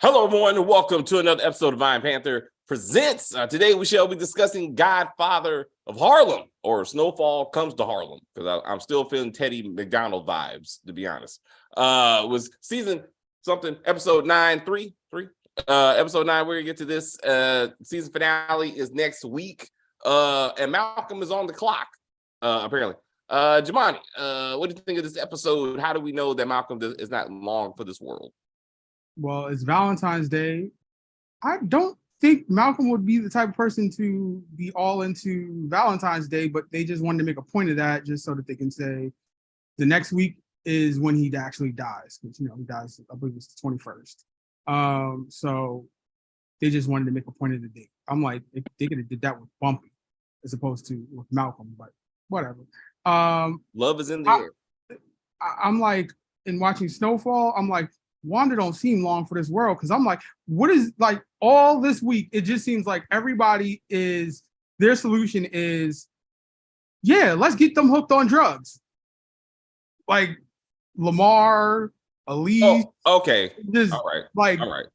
Hello, everyone, and welcome to another episode of Vine Panther Presents. Today, we shall be discussing Godfather of Harlem, or Snowfall Comes to Harlem, because I'm still feeling Teddy McDonald vibes, to be honest. Was season something, episode 9, episode 9, we're going to get to this. Season finale is next week, and Malcolm is on the clock, apparently. Jamani, what do you think of this episode? How do we know that Malcolm is not long for this world? Well, it's Valentine's Day. I don't think Malcolm would be the type of person to be all into Valentine's Day, but they just wanted to make a point of that just so that they can say the next week is when he actually dies. Because, he dies, I believe it's the 21st. So they just wanted to make a point of the date. I'm like, they could have did that with Bumpy as opposed to with Malcolm, but whatever. Love is in the air. I'm like, in watching Snowfall, I'm like, Wanda don't seem long for this world, because I'm like, what is, like, all this week, it just seems like everybody is, their solution is, yeah, let's get them hooked on drugs. Like Lamar, Elise. Oh, okay. Just, all right. Like, all right.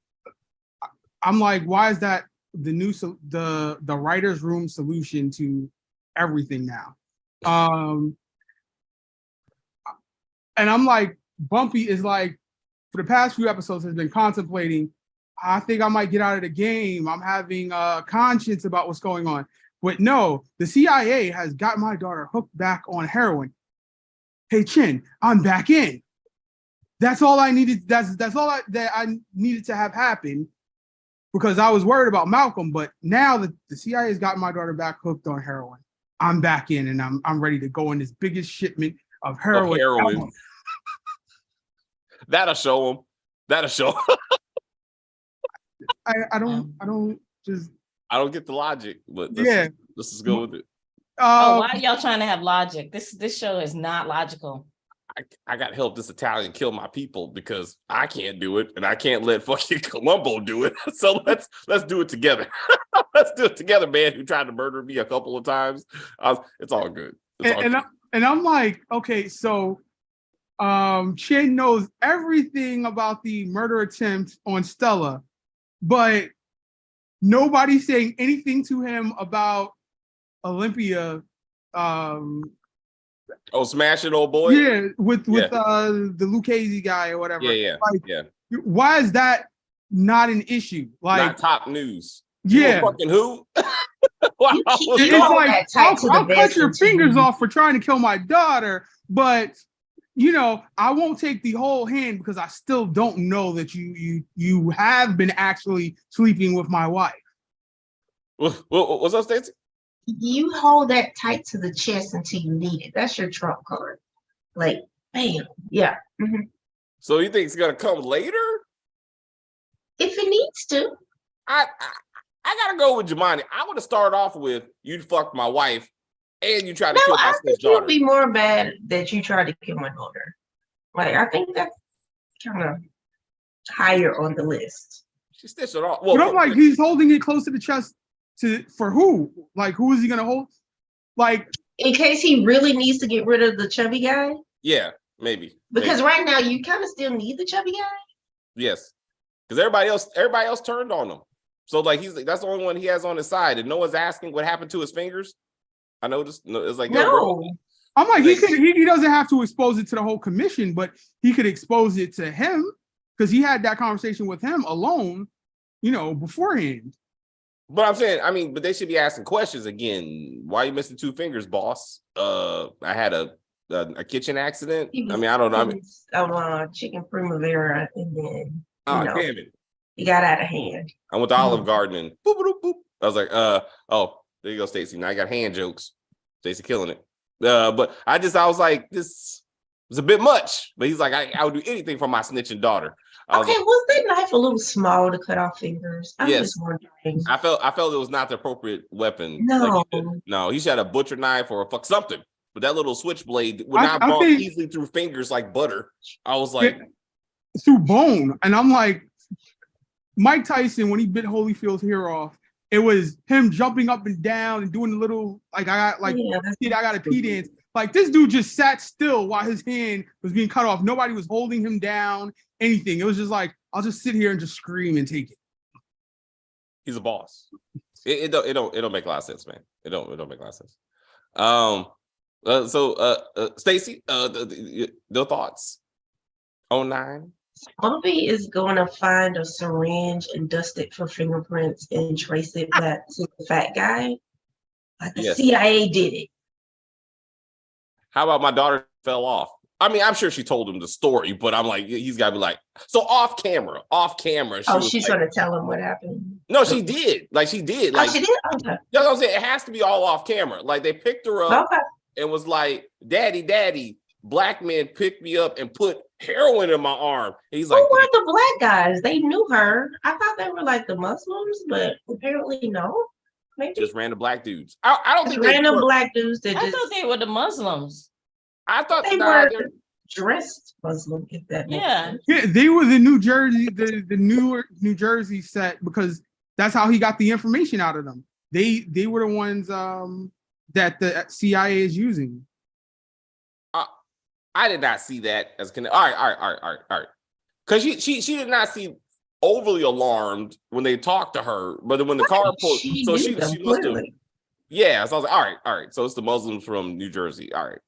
I'm like, why is that the writer's room solution to everything now? And I'm like, Bumpy is like, for the past few episodes has been contemplating, I think I might get out of the game. I'm having a conscience about what's going on. But no, the CIA has got my daughter hooked back on heroin. Hey, Chin, I'm back in. That's all I needed. That's all that I needed to have happen, because I was worried about Malcolm. But now that the CIA has got my daughter back hooked on heroin, I'm back in, and I'm ready to go in this biggest shipment of heroin. That'll show him. I don't get the logic, but let's just go with it. Why are y'all trying to have logic? This show is not logical. I got to help this Italian kill my people because I can't do it, and I can't let fucking Columbo do it. So let's do it together. Let's do it together, man. Who tried to murder me a couple of times? It's all good. And I'm like, okay, so Chin knows everything about the murder attempt on Stella, but nobody's saying anything to him about Olympia. Smashing old boy. Yeah, with the Lucchese guy or whatever. Yeah. Why is that not an issue? Like, not top news. Yeah. Fucking who? It's like, I'll cut your fingers off for trying to kill my daughter, but I won't take the whole hand because I still don't know that you have been actually sleeping with my wife. What's up, Stacey? You hold that tight to the chest until you need it. That's your trump card. Like, bam. Yeah. Mm-hmm. So you think it's gonna come later? If it needs to. I gotta go with Jamani. I would have started off with you fucked my wife and you tried to kill my sister's daughter. It would be more bad that you tried to kill my daughter. Like, I think that's kind of higher on the list. She stitched it off. But I'm like, he's holding it close to the chest for who? Like, who is he gonna hold? Like, in case he really needs to get rid of the chubby guy? Yeah, maybe. Because right now you kind of still need the chubby guy? Yes. Because everybody else turned on him. So like that's the only one he has on his side, and no one's asking what happened to his fingers. I noticed. It's like, no. I'm like, he doesn't have to expose it to the whole commission, but he could expose it to him because he had that conversation with him alone, beforehand. But I'm saying, but they should be asking questions again. Why are you missing 2 fingers, boss? I had a kitchen accident. I don't know. Chicken primavera, and then damn it, he got out of hand. I went to Olive Garden and boop, boop, boop. I was like, there you go, Stacey. Now I got hand jokes. Stacey killing it. But I was like, this was a bit much. But he's like, I would do anything for my snitching daughter. Was that knife a little small to cut off fingers? I was wondering. I felt it was not the appropriate weapon. No. No, he should have a butcher knife or something. But that little switchblade would not bump easily through fingers like butter. I was like, through bone. And I'm like, Mike Tyson, when he bit Holyfield's hair off, it was him jumping up and down and doing the little, like, I got a pee dance. Like, this dude just sat still while his hand was being cut off. Nobody was holding him down, anything. It was just like, I'll just sit here and just scream and take it. He's a boss. It don't make a lot of sense, man. It don't make a lot of sense. Stacey, the thoughts on 9? Bumpy is going to find a syringe and dust it for fingerprints and trace it back to the fat guy. Like the CIA did it. How about my daughter fell off? I mean, I'm sure she told him the story, but I'm like, he's got to be like, so off camera. She's going to tell him what happened. No, she did. Like, she did. Like, she did? Okay. You know what I'm saying? It has to be all off camera. Like, they picked her up and was like, daddy, black men picked me up and put heroin in my arm. And he's like, who were the black guys? They knew her. I thought they were like the Muslims, but apparently no. Maybe just random black dudes. I don't think random black dudes that I thought they were the Muslims. I thought they were dressed Muslim, if that makes sense. Yeah, they were the New Jersey, the Newark, New Jersey set, because that's how he got the information out of them. They were the ones that the CIA is using. I did not see that as all right. Because she did not seem overly alarmed when they talked to her, but then when the car pulled, she must have. Yeah, so I was like, all right. So it's the Muslims from New Jersey. All right.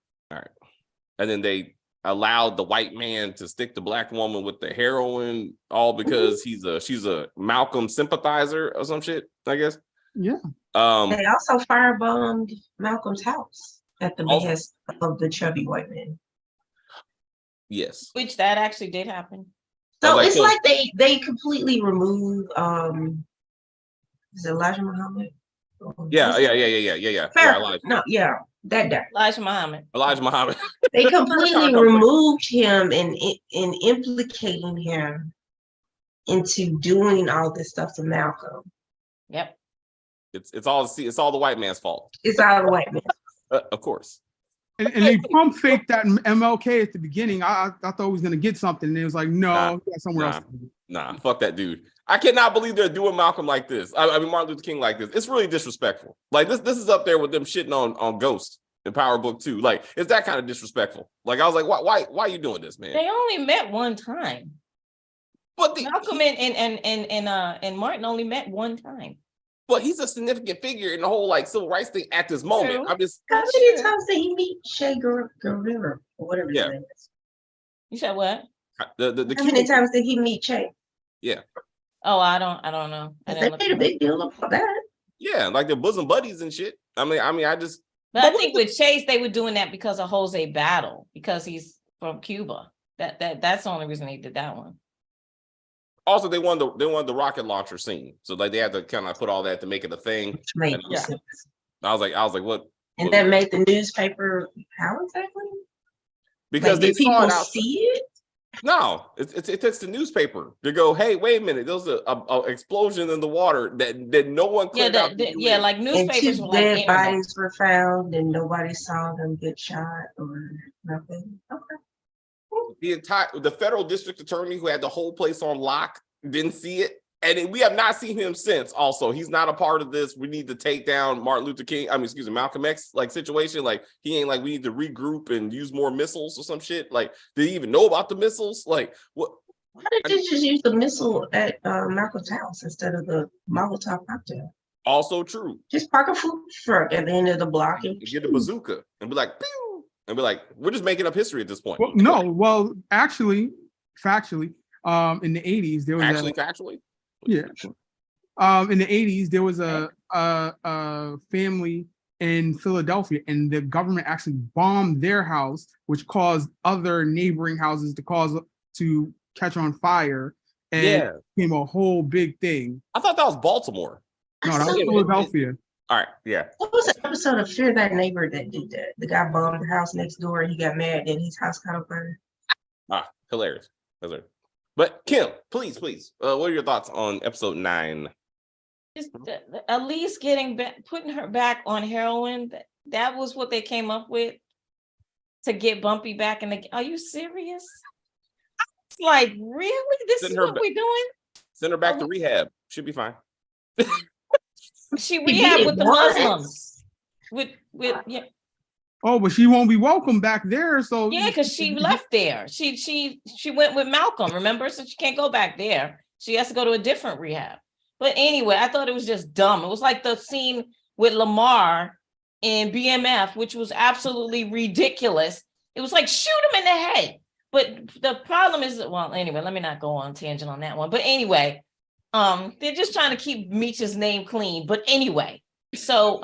And then they allowed the white man to stick the black woman with the heroin, all because she's a Malcolm sympathizer or some shit, I guess. Yeah. They also firebombed Malcolm's house at the behest of the chubby white man. Yes. Which that actually did happen. So it's like they completely remove is it Elijah Muhammad? Yeah. That guy. Elijah Muhammad. They completely removed him and implicating him into doing all this stuff to Malcolm. Yep. It's all the white man's fault. It's all the white man. Of course. And they pump faked that MLK at the beginning. I thought he was gonna get something, and it was like, no, somewhere else. Nah, fuck that dude. I cannot believe they're doing Malcolm like this. I mean Martin Luther King like this. It's really disrespectful. Like this is up there with them shitting on Ghost in Power Book 2. Like it's that kind of disrespectful. Like I was like, why are you doing this, man? They only met one time. But Malcolm and Martin only met one time. But he's a significant figure in the whole like civil rights thing at this moment. I'm just how many times did he meet Che Guevara or whatever his name is? You said what? How many times did he meet Che? Yeah. Oh, I don't know. They made a big deal about that. Yeah, like they're bosom buddies and shit. I mean, But I think with Chase, they were doing that because of Jose Battle, because he's from Cuba. That's the only reason they did that one. Also, they wanted the rocket launcher scene, so like they had to kind of put all that to make it a thing. Which made sense. I was like, what? And that made the newspaper how exactly? Because they people saw it see it. No, it takes the newspaper to go, hey, wait a minute, there was a explosion in the water that no one cleared out. Like newspapers. And 2 dead bodies were found, and nobody saw them get shot or nothing. Okay. The federal district attorney who had the whole place on lock didn't see it, and we have not seen him since. Also, he's not a part of this. We need to take down Malcolm X like situation. Like he ain't like we need to regroup and use more missiles or some shit. Like did he even know about the missiles? Like what? Why did they just use the missile at Malcolm's house instead of the Molotov cocktail? Also true. Just park a food truck at the end of the block and get a bazooka and be like, pew! And be like, we're just making up history at this point. Well, actually, factually, in the 80s, there was factually? Yeah. In the 80s, there was a family in Philadelphia, and the government actually bombed their house, which caused other neighboring houses to catch on fire, and it became a whole big thing. I thought that was Baltimore. No, that was Philadelphia. All right, yeah. What was the episode of Fear That Neighbor that did that? The guy bombed the house next door and he got mad and his house caught on fire. Hilarious. But Kim, please, what are your thoughts on episode 9? Just at least putting her back on heroin. That was what they came up with to get Bumpy back in the. Are you serious? It's like, really? This is what we're doing? Send her back to rehab. Should be fine. She rehab with the Muslims. With Oh, but she won't be welcome back there. So Yeah, because she left there. She went with Malcolm, remember? So she can't go back there. She has to go to a different rehab. But anyway, I thought it was just dumb. It was like the scene with Lamar in BMF, which was absolutely ridiculous. It was like, shoot him in the head. But the problem is, well, anyway, let me not go on tangent on that one. But anyway, they're just trying to keep Meech's name clean. But anyway, so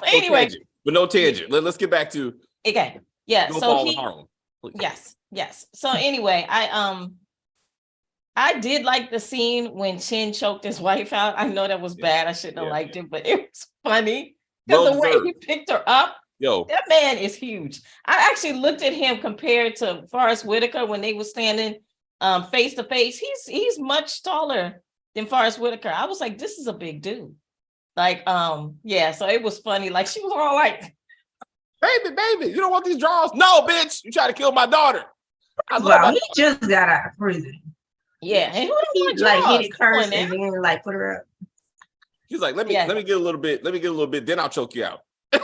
anyway. But no tangent. Let's get back to Okay. Yeah. Snowfall in Harlem. Yes. So anyway, I did like the scene when Chin choked his wife out. I know that was bad. I shouldn't have liked it, but it was funny because the way he picked her up. Yo, that man is huge. I actually looked at him compared to Forrest Whitaker when they were standing face to face. He's much taller than Forrest Whitaker. I was like, this is a big dude. Like, yeah, so it was funny. Like, she was all like, baby, you don't want these draws? No, bitch, you try to kill my daughter. He just got out of prison. Yeah, and he like hit it first and then like put her up. He's like, let me get a little bit, then I'll choke you out. He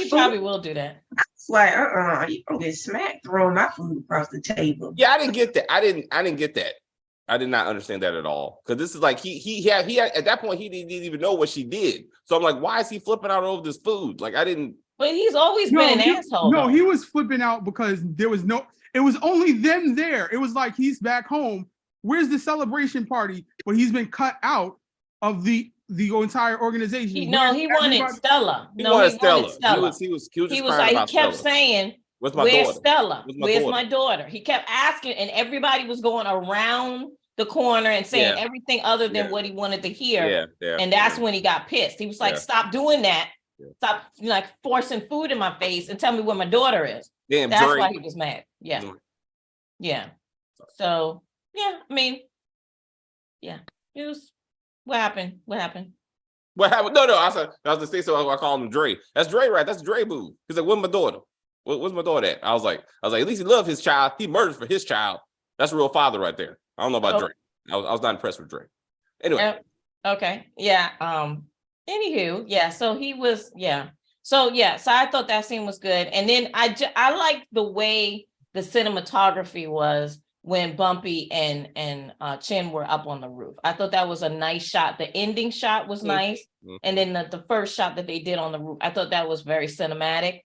probably will do that. I was like, you gonna get smacked throwing my food across the table. Yeah, I didn't get that. I didn't get that. I did not understand that at all. Because this is like he had at that point he didn't even know what she did. So I'm like, why is he flipping out over this food? Like I didn't. But he's always been an asshole. No, he was flipping out because there was no. It was only them there. It was like he's back home. Where's the celebration party? But he's been cut out of the entire organization. He wanted Stella. He wanted Stella. He kept saying, Where's Stella? Where's my daughter? He kept asking, and everybody was going around the corner and saying everything other than what he wanted to hear. And that's when he got pissed. He was like, stop doing that. Stop like forcing food in my face and tell me where my daughter is. Damn, that's why he was mad. Yeah. So I mean, it was what happened? No, I was gonna say so. I call him Dre. That's Dre, right? That's Dre boo. He's like, where's my daughter? Where's my daughter at? I was like, at least he loved his child. He murdered for his child. That's a real father right there. I don't know about Dre. I was not impressed with Dre. Anyway. Okay. Yeah. Anywho, so he was, So I thought that scene was good. And then I liked the way the cinematography was when Bumpy and Chin were up on the roof. I thought that was a nice shot. The ending shot was nice. And then the first shot that they did on the roof, I thought that was very cinematic.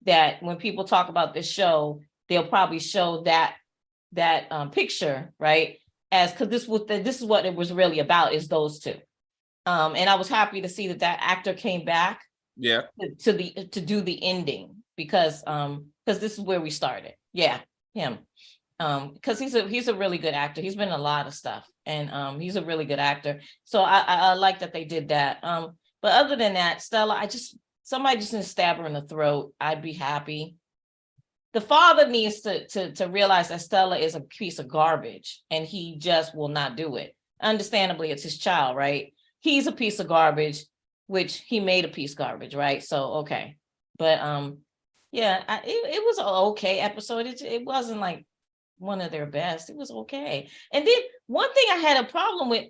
That when people talk about this show, they'll probably show that picture, right? As because this is what it was really about, is those two. And I was happy to see that actor came back. Yeah. To do the ending because this is where we started. Yeah, him. Because he's a really good actor. He's been in a lot of stuff, and he's a really good actor. So I like that they did that. But other than that, Stella, somebody just didn't stab her in the throat. I'd be happy. The father needs to realize that Stella is a piece of garbage, and he just will not do it. Understandably, it's his child, right? He's a piece of garbage, which he made a piece of garbage, right? So okay, but it was an okay episode. It wasn't like one of their best. It was okay. And then one thing I had a problem with: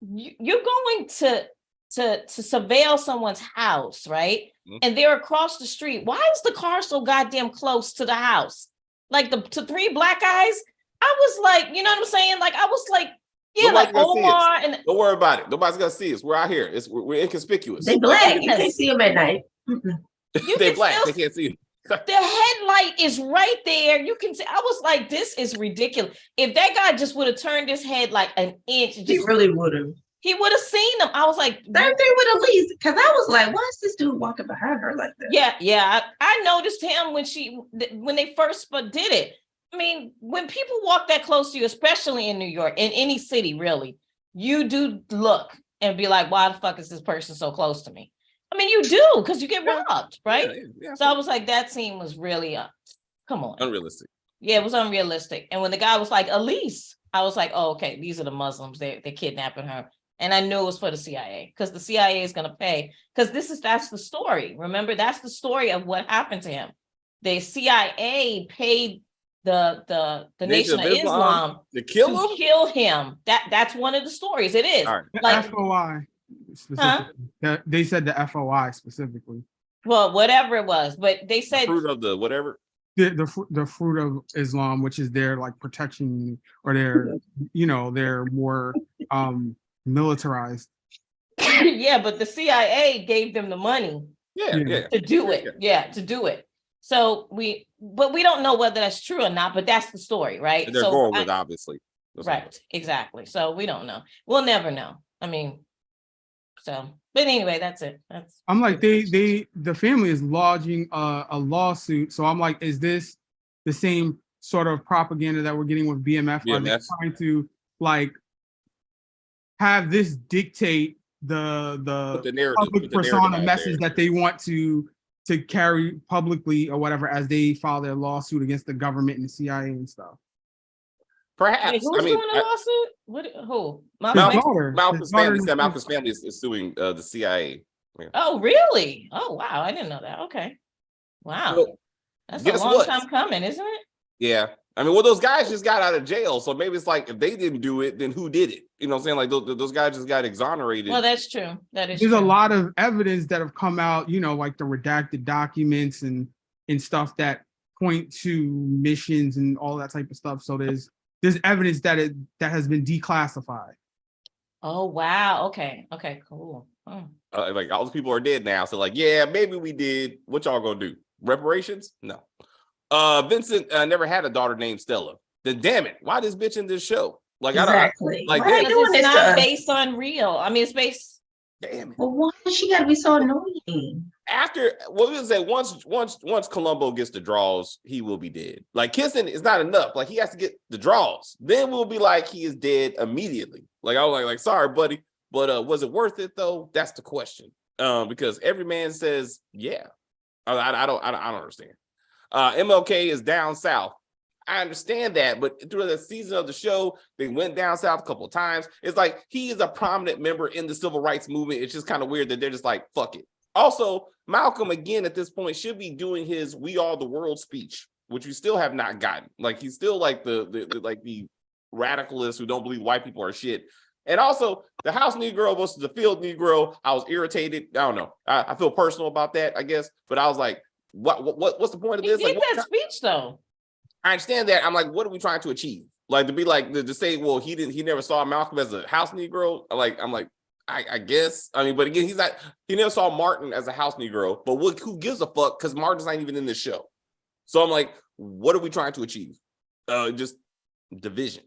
you're going to surveil someone's house, right? And they're across the street. Why is the car so goddamn close to the house? Like to three black guys? I was like, you know what I'm saying? Like I was like, yeah, nobody's like Omar and don't worry about it. Nobody's gonna see us. We're out here. We're inconspicuous. They black. You can't see them at night. They're black. They can't see you. The headlight is right there. You can see. I was like, this is ridiculous. If that guy just would have turned his head like an inch, he really would have. He would have seen them. I was like, same thing with Elise, because I was like, why is this dude walking behind her like that? Yeah. I noticed him when they first did it. I mean, when people walk that close to you, especially in New York, in any city, really, you do look and be like, why the fuck is this person so close to me? I mean, you do, because you get robbed, right? Yeah. So I was like, that scene was really, come on. Unrealistic. Yeah, it was unrealistic. And when the guy was like, Elise, I was like, oh, okay, these are the Muslims. They're kidnapping her. And I knew it was for the CIA, because the CIA is going to pay. Because that's the story. Remember, that's the story of what happened to him. The CIA paid the Nation of Islam to kill him. That's one of the stories. It is. Right. Like FOI. specifically. They said the FOI specifically. Well, whatever it was, but they The said fruit of the whatever. The fruit of Islam, which is their like protection, or their, they're more militarized. yeah, but the CIA gave them the money to do it. Yeah, to do it. So we don't know whether that's true or not, but that's the story, right? And they're going with, obviously. Right, exactly. So we don't know. We'll never know. I mean, so, but anyway, that's it. I'm like, the family is lodging a lawsuit. So I'm like, is this the same sort of propaganda that we're getting with BMF? Are they trying to like have this dictate the narrative, public persona message that they want to carry publicly or whatever, as they file their lawsuit against the government and the CIA and stuff? Perhaps. Wait, who's doing a lawsuit? Who? Malcolm's family said Malcolm's family is suing the CIA. Yeah. Oh, really? Oh, wow. I didn't know that. Okay. Wow. Well, that's a long time coming, isn't it? Yeah. I mean, well, those guys just got out of jail, so maybe it's like, if they didn't do it, then who did it? You know what I'm saying? Like those guys just got exonerated. Well, that's true. There's a lot of evidence that have come out, like the redacted documents and stuff that point to missions and all that type of stuff. So there's evidence that has been declassified. Oh, wow. Okay, cool. Like all those people are dead now, so like, yeah, maybe we did. What y'all gonna do? Reparations? No. Vincent never had a daughter named Stella. Then damn it, why this bitch in this show? Like, exactly. I don't like. Why it's not based on real. I mean, it's based. Damn it. Well, why does she got to be so annoying? After what we would say, once Columbo gets the draws, he will be dead. Like, kissing is not enough. Like, he has to get the draws. Then we'll be like, he is dead immediately. Like, I was like, sorry, buddy, but was it worth it though? That's the question. Because every man says, yeah. I don't understand. MLK is down south. I understand that, but through the season of the show, they went down south a couple of times. It's like he is a prominent member in the civil rights movement. It's just kind of weird that they're just like, fuck it. Also, Malcolm, again, at this point, should be doing his "We Are the World" speech, which we still have not gotten. Like, he's still like the radicalists who don't believe white people are shit. And also, the house Negro versus the field Negro, I was irritated. I don't know. I feel personal about that, I guess. But I was like, what's the point of this? He did that speech, though. I understand that. I'm like, what are we trying to achieve? Like, to be like, to say, well, he never saw Malcolm as a house Negro. I'm like, I guess. I mean, but again, he never saw Martin as a house Negro, but who gives a fuck? Because Martin's not even in this show. So I'm like, what are we trying to achieve? Just division.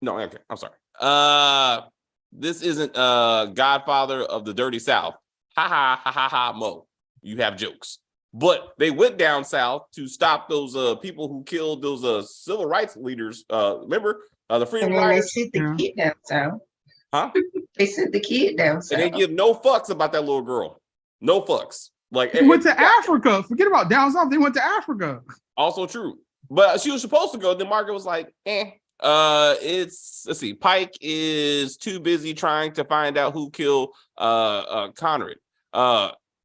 No, okay, I'm sorry. This isn't Godfather of the Dirty South. Ha ha ha ha ha Mo. You have jokes. But they went down south to stop those people who killed those civil rights leaders. Remember the Freedom Riders? They sent the kid down south. Huh? They sent the kid down south. And they give no fucks about that little girl. No fucks. Like, they went to Africa. Forget about down south. They went to Africa. Also true. But she was supposed to go. Then Margaret was like, let's see. Pike is too busy trying to find out who killed Conrad.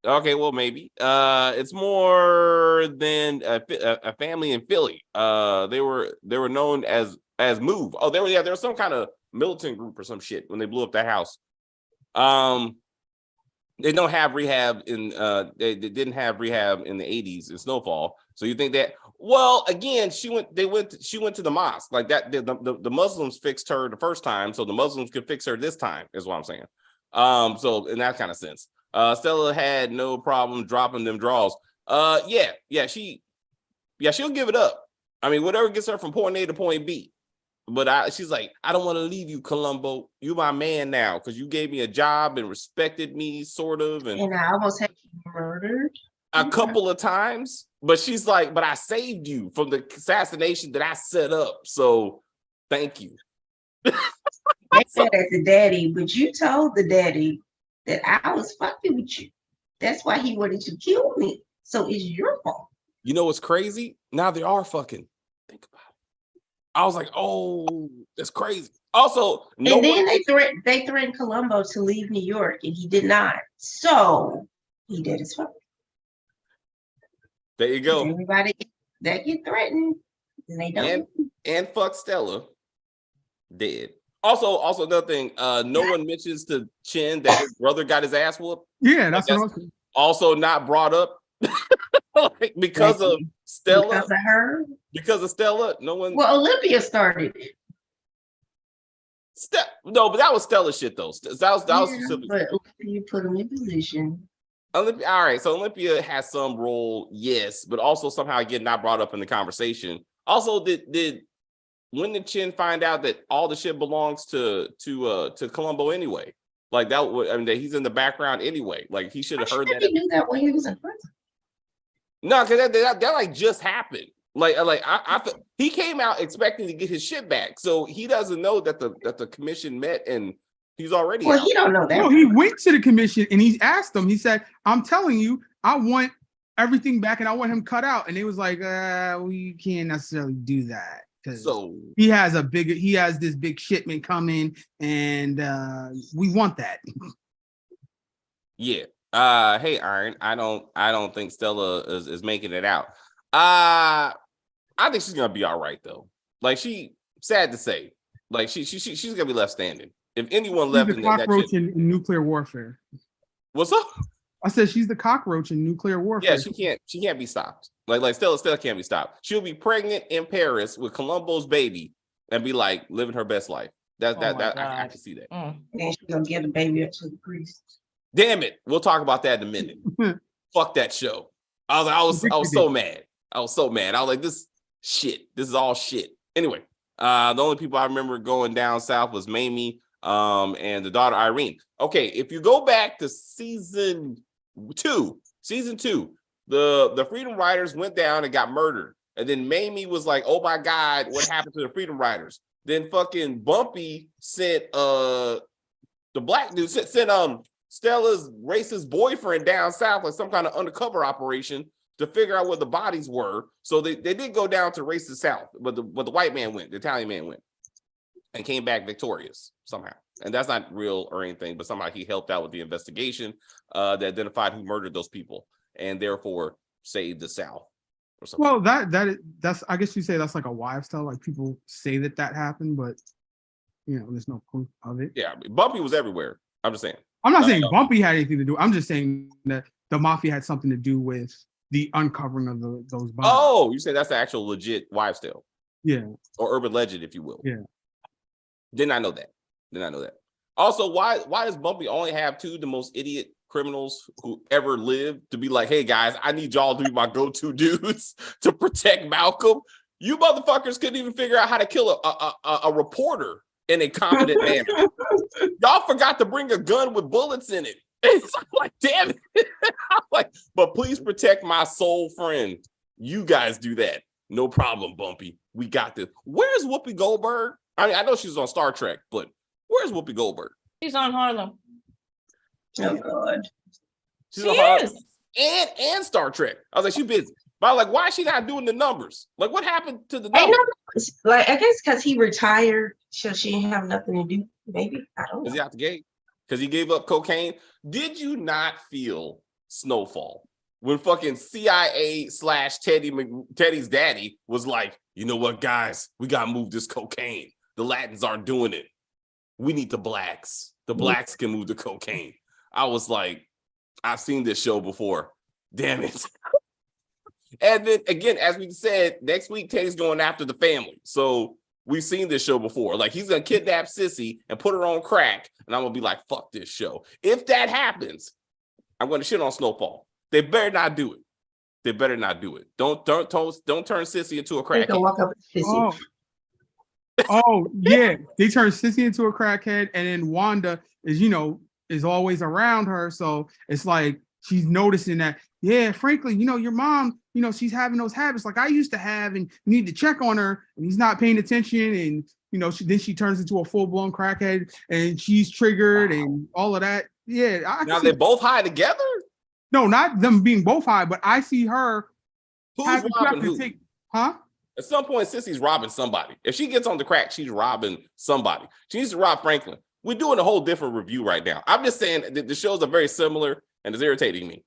Okay, well, maybe. It's more than a family in Philly. They were known as Move. Oh, there was some kind of militant group or some shit when they blew up that house. They don't have rehab in they didn't have rehab in the 80s in Snowfall. So you think that, well, again, she went to the mosque. Like that, the Muslims fixed her the first time, so the Muslims could fix her this time, is what I'm saying. So in that kind of sense. Stella had no problem dropping them draws. She'll give it up. I mean, whatever gets her from point A to point B. But she's like, I don't want to leave you, Columbo. You my man now, because you gave me a job and respected me, sort of. And I almost had you murdered a couple of times. But she's like, but I saved you from the assassination that I set up. So thank you. They said as a daddy, but you told the daddy that I was fucking with you. That's why he wanted to kill me. So it's your fault. You know what's crazy? Now they are fucking. Think about it. I was like, oh, that's crazy. Also, they threatened Columbo to leave New York, and he did not. So he did his fuck. There you go. Everybody that get threatened, and they don't. And fuck Stella, dead. Also another thing, no one mentions to Chin that his brother got his ass whooped. Yeah, that's what I was saying. Also not brought up like, because of Stella. Because of her. Because of Stella, no one. Well, Olympia started it. No, but that was Stella shit though. That was specific. But you put him in position. Olympia, all right, so Olympia has some role, yes, but also somehow again not brought up in the conversation. Also, did when did Chin find out that all the shit belongs to Columbo anyway? Like that, I mean, that he's in the background anyway. Like he should have heard that. He knew that when he was in prison. No, because that like just happened. He came out expecting to get his shit back, so he doesn't know that the commission met and he's already. Well, out. he don't know that. No, he went to the commission and he asked them. He said, "I'm telling you, I want everything back and I want him cut out." And they was like, "We can't necessarily do that because he has this big shipment coming, and we want that." Yeah. Hey, Iron. I don't think Stella is making it out. I think she's gonna be all right though. Like sad to say, like she's gonna be left standing. If anyone left she's the cockroach in nuclear warfare. What's up? I said she's the cockroach in nuclear warfare. Yeah, she can't be stopped. Like Stella can't be stopped. She'll be pregnant in Paris with Columbo's baby and be like living her best life. I can see that. And she's gonna give the baby up to the priest. Damn it. We'll talk about that in a minute. Fuck that show. I was so mad. I was like, this is all shit. Anyway, the only people I remember going down south was Mamie and the daughter Irene. Okay, if you go back to season two, the Freedom Riders went down and got murdered. And then Mamie was like, oh my God, what happened to the Freedom Riders? Then fucking Bumpy sent the black dude sent Stella's racist boyfriend down south, like some kind of undercover operation to figure out where the bodies were. So they did go down to racist south, but the white man went, the Italian man went, and came back victorious somehow. And that's not real or anything, but somehow he helped out with the investigation that identified who murdered those people and therefore saved the South. Or something. Well, that's I guess you say that's like a wives' tale. Like people say that happened, but there's no proof of it. Yeah, Bumpy was everywhere. I'm just saying. I'm not saying Bumpy had anything to do. I'm just saying that the mafia had something to do with the uncovering of those bodies. Oh, you say that's the actual legit wives' tale? Yeah, or urban legend, if you will. Yeah. Did not know that. Also, why does Bumpy only have two of the most idiot criminals who ever lived to be like, hey guys, I need y'all to be my go-to dudes to protect Malcolm? You motherfuckers couldn't even figure out how to kill a reporter in a competent manner. Y'all forgot to bring a gun with bullets in it. It's like, damn it. I'm like, but please protect my soul friend. You guys do that. No problem, Bumpy. We got this. Where's Whoopi Goldberg? I mean, I know she's on Star Trek, but where's Whoopi Goldberg? She's on Harlem. Oh God. She's on Harlem and Star Trek. I was like, she's busy. But I was like, why is she not doing the numbers? Like, what happened to the numbers? Like, I guess because he retired, so she didn't have nothing to do. Maybe. I don't know. Is he out the gate? Because he gave up cocaine? Did you not feel Snowfall when fucking CIA / Teddy's daddy was like, you know what, guys? We got to move this cocaine. The Latins aren't doing it. We need the blacks. The blacks can move the cocaine. I was like, I've seen this show before. Damn it. And then again, as we said, next week, Teddy's going after the family. So we've seen this show before. Like, he's going to kidnap Sissy and put her on crack. And I'm going to be like, fuck this show. If that happens, I'm going to shit on Snowfall. They better not do it. Don't turn Sissy into a crackhead. Walk up with Sissy. Oh, yeah. They turn Sissy into a crackhead. And then Wanda is always around her. So it's like she's noticing that, yeah, frankly, your mom, she's having those habits like I used to have, and you need to check on her, and he's not paying attention. And, then she turns into a full-blown crackhead and she's triggered and all of that. Yeah. Now they both high together? No, not them being both high, but I see her. Who's robbing who? Huh? At some point, Sissy's robbing somebody. If she gets on the crack, she's robbing somebody. She needs to rob Franklin. We're doing a whole different review right now. I'm just saying that the shows are very similar and it's irritating me.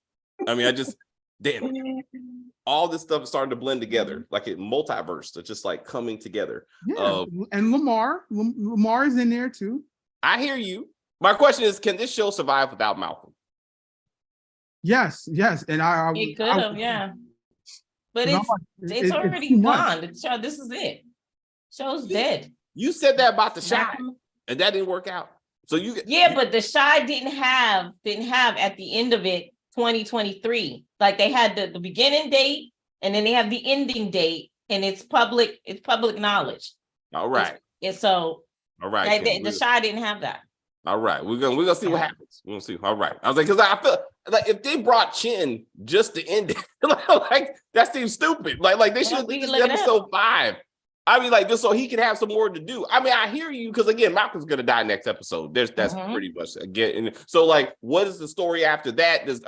I mean, damn it. all this stuff is starting to blend together, like a multiverse. It's just like coming together. Yeah, and Lamar is in there too. I hear you. My question is, can this show survive without Malcolm? Yes, and It could have, yeah. But it's already gone. This is it. Show's dead. You said that about The Shy, and that didn't work out. So but The Shy didn't have at the end of it 2023. Like they had the beginning date, and then they have the ending date, and it's public knowledge. All right. All right. The Shy didn't have that. All right, we're gonna see what happens. We're gonna see. All right, I was like, because I feel like if they brought Chin just to end it, like that seems stupid. Like they should have did this episode 5. I mean, like just so he can have some more to do. I mean, I hear you because again, Malcolm's gonna die next episode. That's pretty much again. So like, what is the story after that? Does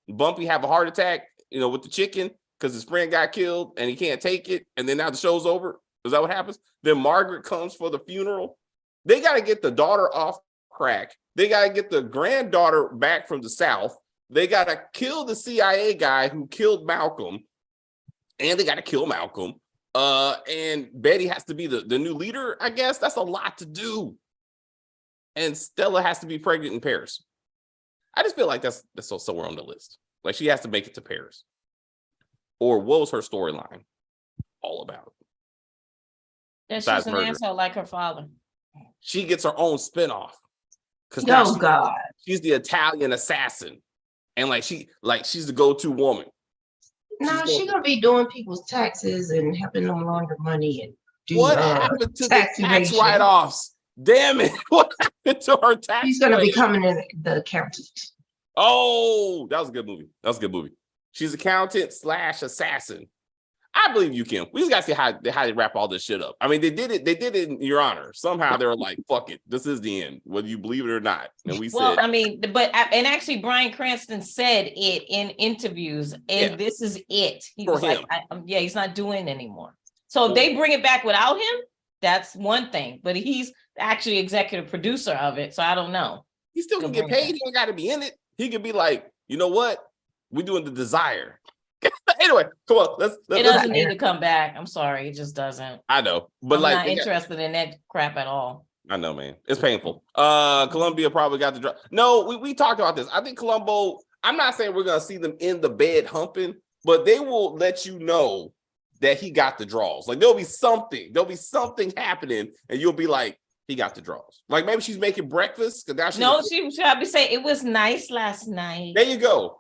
Bumpy have a heart attack? With the chicken because his friend got killed and he can't take it, and then now the show's over. Is that what happens? Then Margaret comes for the funeral. They got to get the daughter off crack. They got to get the granddaughter back from the South. They got to kill the CIA guy who killed Malcolm. And they got to kill Malcolm. And Betty has to be the new leader, I guess. That's a lot to do. And Stella has to be pregnant in Paris. I just feel like that's somewhere on the list. Like she has to make it to Paris. Or what was her storyline all about? That she's an asshole like her father. She gets her own spinoff. God. She's the Italian assassin. And she's the go-to woman. No, she's gonna be doing people's taxes and helping them launder money and do what happened to the tax write-offs? Damn it. What happened to her tax? She's gonna be becoming the accountant. Oh, that was a good movie. She's accountant / assassin. I believe you, Kim. We just gotta see how they wrap all this shit up. I mean, they did it in Your Honor. Somehow they were like, "Fuck it, this is the end, whether you believe it or not." And we said, and actually, Bryan Cranston said it in interviews, and this is it. He was like, he's not doing it anymore. So if they bring it back without him, that's one thing. But he's actually executive producer of it, so I don't know. He still can get paid. He don't got to be in it. He could be like, you know what? We're doing The Desire. Anyway, come on. It doesn't need to come back. I'm sorry, it just doesn't. I know, but I'm not interested in that crap at all. I know, man. It's painful. Columbia probably got the drop. No, we talked about this. I think Columbo. I'm not saying we're gonna see them in the bed humping, but they will let you know that he got the draws. Like there'll be something happening, and you'll be like, he got the draws. Like maybe she's making breakfast. She should be saying it was nice last night. There you go.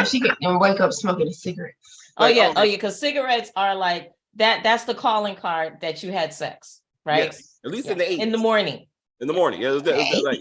She can wake up smoking a cigarette. Because cigarettes are like that. That's the calling card that you had sex, right? Yes, at least in the 80s. In the morning. Yeah,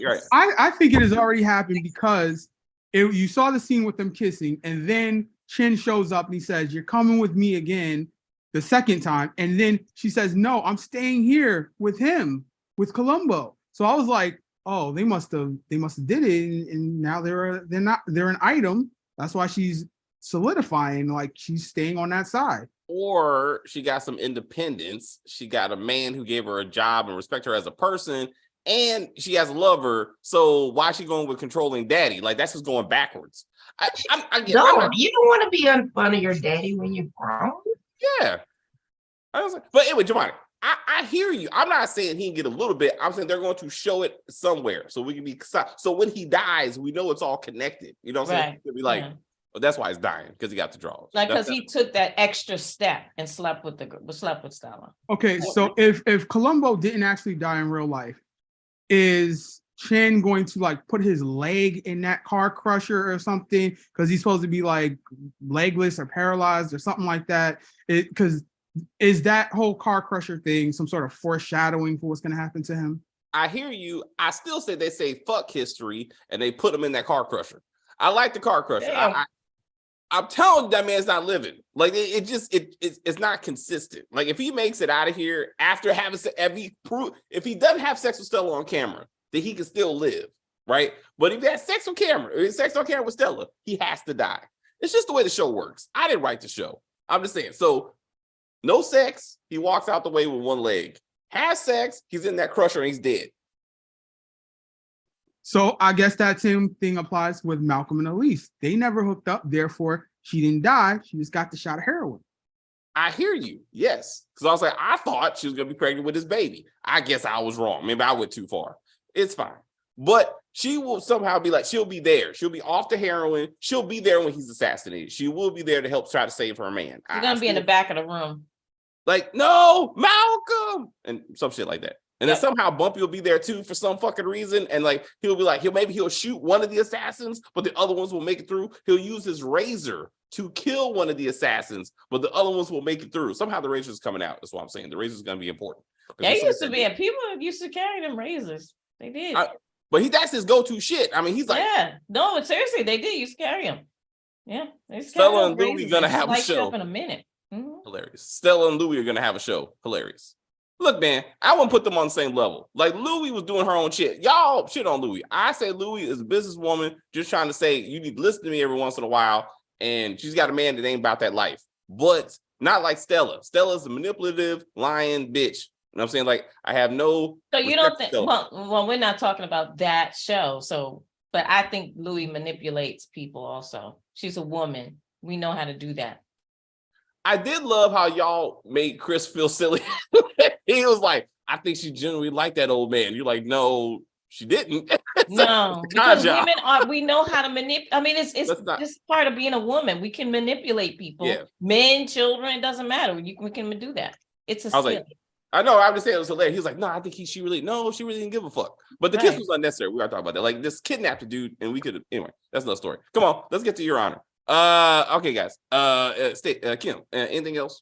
right. I think it has already happened because you saw the scene with them kissing, and then Chin shows up and he says, "You're coming with me again," the second time, and then she says, "No, I'm staying here with him, with Columbo." So I was like, "Oh, they must have did it, and now they're an item." That's why she's solidifying, like she's staying on that side. Or she got some independence. She got a man who gave her a job and respect her as a person, and she has a lover. So why is she going with controlling daddy? Like that's just going backwards. You don't want to be in front of your daddy when you're grown. Yeah. But anyway, Jamani, I hear you. I'm not saying he can get a little bit. I'm saying they're going to show it somewhere so we can be so when he dies, we know it's all connected. You know what I'm saying? It be like, well, that's why he's dying because he got the draws. Like because he took that extra step and slept with Stella. Okay, so if Columbo didn't actually die in real life, is Chin going to like put his leg in that car crusher or something because he's supposed to be like legless or paralyzed or something like that? Because is that whole car crusher thing some sort of foreshadowing for what's going to happen to him? I hear you. I still say they say fuck history and they put him in that car crusher. I like the car crusher. I'm telling you that man's not living. Like it's not consistent. Like if he makes it out of here after having if he doesn't have sex with Stella on camera, then he can still live, right? But if he has sex on camera with Stella, he has to die. It's just the way the show works. I didn't write the show. I'm just saying. So no sex, he walks out the way with one leg. Has sex, he's in that crusher and he's dead. So I guess that same thing applies with Malcolm and Elise. They never hooked up, therefore She didn't die. She just got the shot of heroin. I hear you. Yes. Because I was like, I thought she was going to be pregnant with his baby. I guess I was wrong. Maybe I went too far. It's fine. But she will somehow be like, she'll be there. She'll be off the heroin. She'll be there when he's assassinated. She will be there to help try to save her man. She's going to be in the back of the room. Like, no, Malcolm. And some shit like that. And Yep. then somehow Bumpy will be there too for some fucking reason. And like, he'll be like, he'll shoot one of the assassins, but the other ones will make it through. He'll use his razor to kill one of the assassins, but the other ones will make it through. Somehow the razor is coming out. That's what I'm saying. The razor is going to be important. They used to be, and people used to carry them razors. They did. But that's his go-to shit. I mean, he's like, yeah, no, but seriously, they did used to carry them. Yeah, they used to Stella and Louie gonna have a show in a minute. Hilarious. Stella and Louie are gonna have a show. Hilarious. Look, man, I wouldn't put them on the same level. Like Louie was doing her own shit. Y'all shit on Louie. I say Louie is a businesswoman just trying to say you need to listen to me every once in a while. And she's got a man that ain't about that life, but not like Stella. Stella's a manipulative, lying bitch. You know what I'm saying? Like, I have no. So you don't think? Well, we're not talking about that show. So, but I think Louie manipulates people. Also, she's a woman. We know how to do that. I did love how y'all made Chris feel silly. He was like, I think she genuinely liked that old man. You're like, no, she didn't. No, because women we know how to manipulate. I mean, it's just part of being a woman. We can manipulate people, men, children, it doesn't matter. We can do that. It's a skill. Like, I know, I'm just saying it was hilarious. He was like, no, I think she really didn't give a fuck. But the kiss was unnecessary. We gotta talk about that. Like, this kidnapped a dude, and we could anyway, that's another story. Come on, let's get to Your Honor. Okay, guys. Kim, anything else?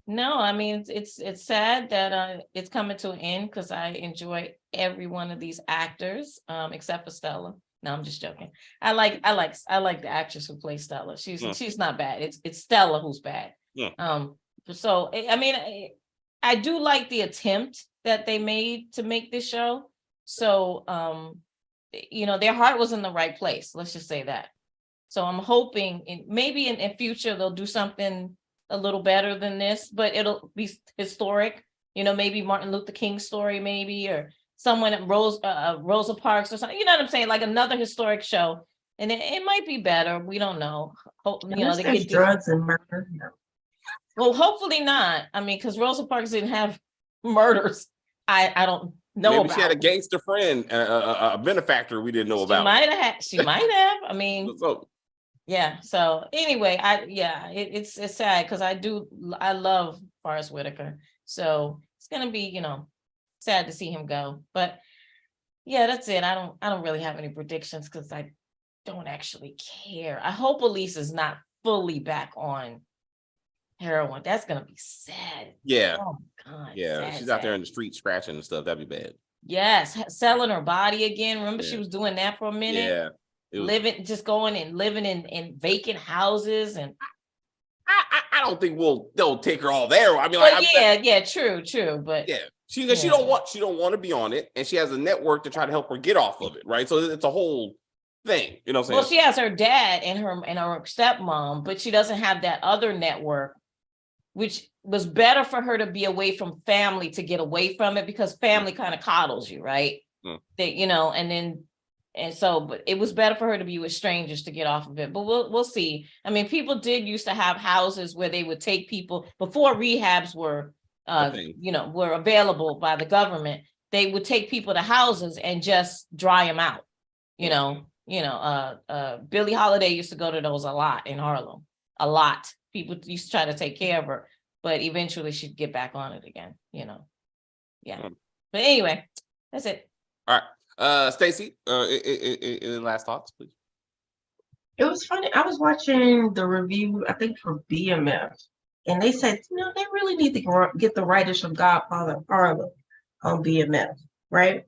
No, I mean it's sad that it's coming to an end because I enjoy every one of these actors, except for Stella. No, I'm just joking. I like the actress who plays Stella. She's not bad. It's Stella who's bad. Yeah. So I mean, I do like the attempt that they made to make this show. So their heart was in the right place. Let's just say that. So I'm hoping maybe in future they'll do something a little better than this, but it'll be historic. Maybe Martin Luther King's story, maybe, or someone at Rosa Parks or something. You know what I'm saying? Like another historic show, and it might be better. We don't know. They get drugs and murder. No. Well, hopefully not. I mean, because Rosa Parks didn't have murders. I don't know. Maybe she had a gangster friend, a benefactor we didn't know about. She might have. I mean. Yeah. So anyway, it's sad because I love Forrest Whitaker. So it's gonna be, sad to see him go. But yeah, that's it. I don't really have any predictions because I don't actually care. I hope Elise is not fully back on heroin. That's gonna be sad. Yeah. Oh my God. Yeah. She's out there in the street scratching and stuff. That'd be bad. Yes, selling her body again. Remember she was doing that for a minute? Yeah. Going and living in vacant houses, and I don't think they'll take her all there. I mean, true, but she don't want to be on it, and she has a network to try to help her get off of it, right? So it's a whole thing, you know what I'm saying? Well, she has her dad and her stepmom, but she doesn't have that other network, which was better for her to be away from family to get away from it because family kind of coddles you, right? But it was better for her to be with strangers to get off of it. But we'll see. I mean, people did used to have houses where they would take people before rehabs were were available by the government. They would take people to houses and just dry them out. Billie Holiday used to go to those a lot in Harlem. A lot. People used to try to take care of her, but eventually she'd get back on it again. Yeah. But anyway, that's it. All right. Stacey, any last thoughts, please? It was funny. I was watching the review, I think for BMF, and they said, they really need to get the writers from Godfather Harlem on BMF, right?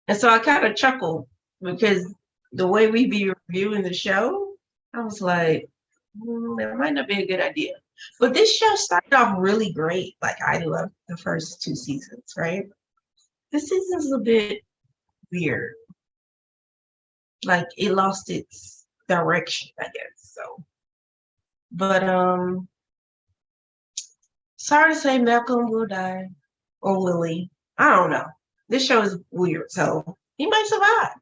And so I kind of chuckled because the way we be reviewing the show, I was like, that might not be a good idea. But this show started off really great. Like, I loved the first 2 seasons, right? This season's a bit weird. Like, it lost its direction, I guess. So, but sorry to say Malcolm will die, or Willie. I don't know. This show is weird, so he might survive.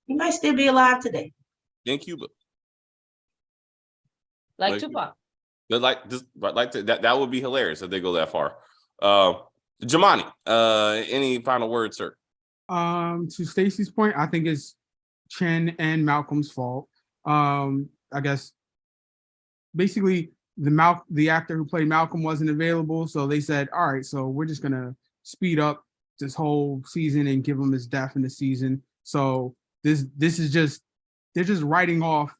He might still be alive today. In Cuba. Like Tupac. But like just but like that would be hilarious if they go that far. Jamani, any final words, sir? To Stacey's point, I think it's Chen and Malcolm's fault. I guess basically the actor who played Malcolm wasn't available, so they said, all right, so we're just gonna speed up this whole season and give him his death in the season. So this is just they're just writing off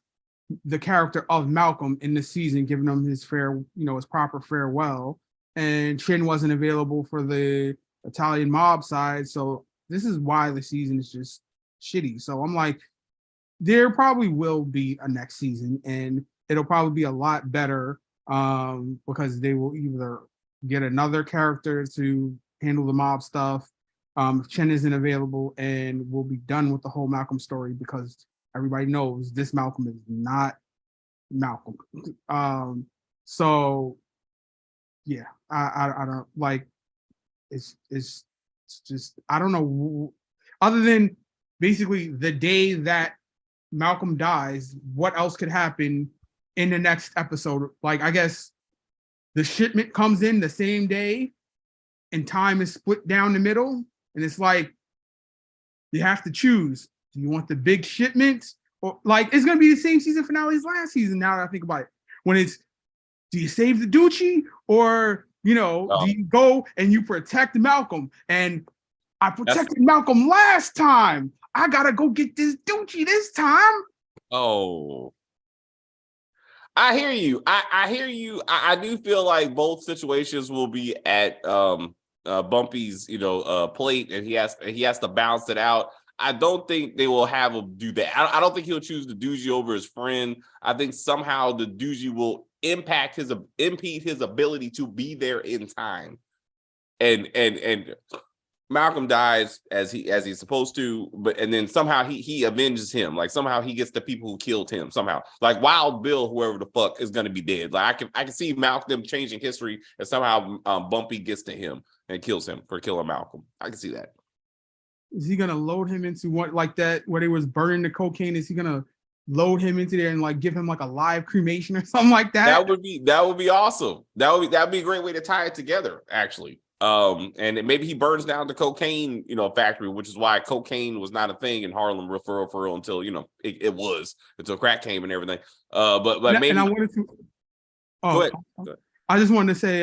the character of Malcolm in the season, giving him his his proper farewell. And Chin wasn't available for the Italian mob side, so this is why the season is just shitty. So I'm like, there probably will be a next season, and it'll probably be a lot better because they will either get another character to handle the mob stuff if Chen isn't available, and we'll be done with the whole Malcolm story because everybody knows this Malcolm is not Malcolm. So yeah, I don't like it's just I don't know, other than basically the day that Malcolm dies, what else could happen in the next episode? Like, I guess the shipment comes in the same day and time is split down the middle, and it's like you have to choose. Do you want the big shipment, or like it's gonna be the same season finale as last season? Now that I think about it, when it's, do you save the Doochie, or do you go and you protect Malcolm? And I protected Malcolm last time. I gotta go get this Doochie this time. Oh, I hear you. I hear you. I do feel like both situations will be at Bumpy's plate, and he has to balance it out. I don't think they will have him do that. I don't think he'll choose the Doogie over his friend. I think somehow the Doogie will impede his ability to be there in time, and Malcolm dies as he's supposed to, and then somehow he avenges him. Like somehow he gets the people who killed him. Somehow, like Wild Bill, whoever the fuck is going to be dead. Like I can see Malcolm changing history, and somehow Bumpy gets to him and kills him for killing Malcolm. I can see that. Is he gonna load him into what, like that where they was burning the cocaine? Is he gonna load him into there and like give him like a live cremation or something like that? That would be awesome. That'd be a great way to tie it together, actually. And maybe he burns down the cocaine, factory, which is why cocaine was not a thing in Harlem for real until it was, until crack came and everything. But maybe. And I wanted to. Go ahead. I just wanted to say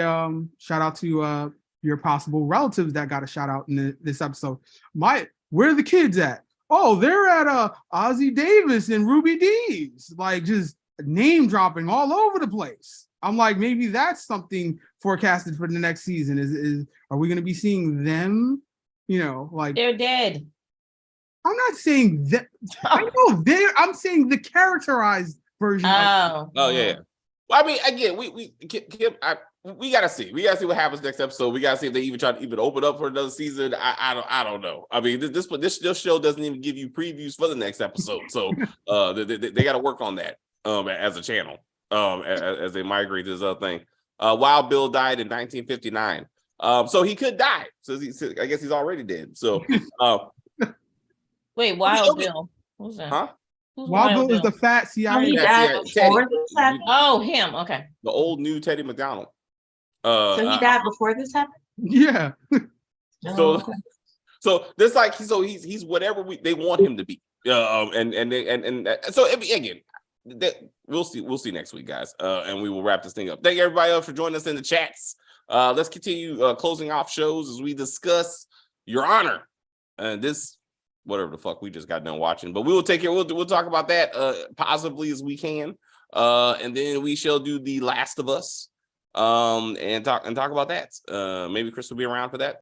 shout out to your possible relatives that got a shout out in this episode. Where are the kids at? Oh, they're at Ozzie Davis and Ruby Dee's, like just name dropping all over the place. I'm like, maybe that's something forecasted for the next season. Is are we going to be seeing them? Like they're dead. I'm not saying that. I know I'm saying the characterized version. Oh yeah. Well, I mean, again, we gotta see. We gotta see what happens next episode. We gotta see if they even try to even open up for another season. I don't know. I mean, this show doesn't even give you previews for the next episode, so they got to work on that as a channel as they migrate to this other thing. Wild Bill died in 1959, so he could die. So I guess he's already dead. So wait, Wild Bill, who's that? Huh? Wild Bill is the fat CIA. Oh, him. Okay. The old new Teddy McDonald. So he died before this happened? Yeah. So this he's whatever they want him to be. So again, we'll see next week, guys. And we will wrap this thing up. Thank everybody else for joining us in the chats. Let's continue closing off shows as we discuss Your Honor. And this whatever the fuck we just got done watching, but we will take care. We'll talk about that possibly as we can, and then we shall do The Last of Us, and talk about that. Maybe Chris will be around for that.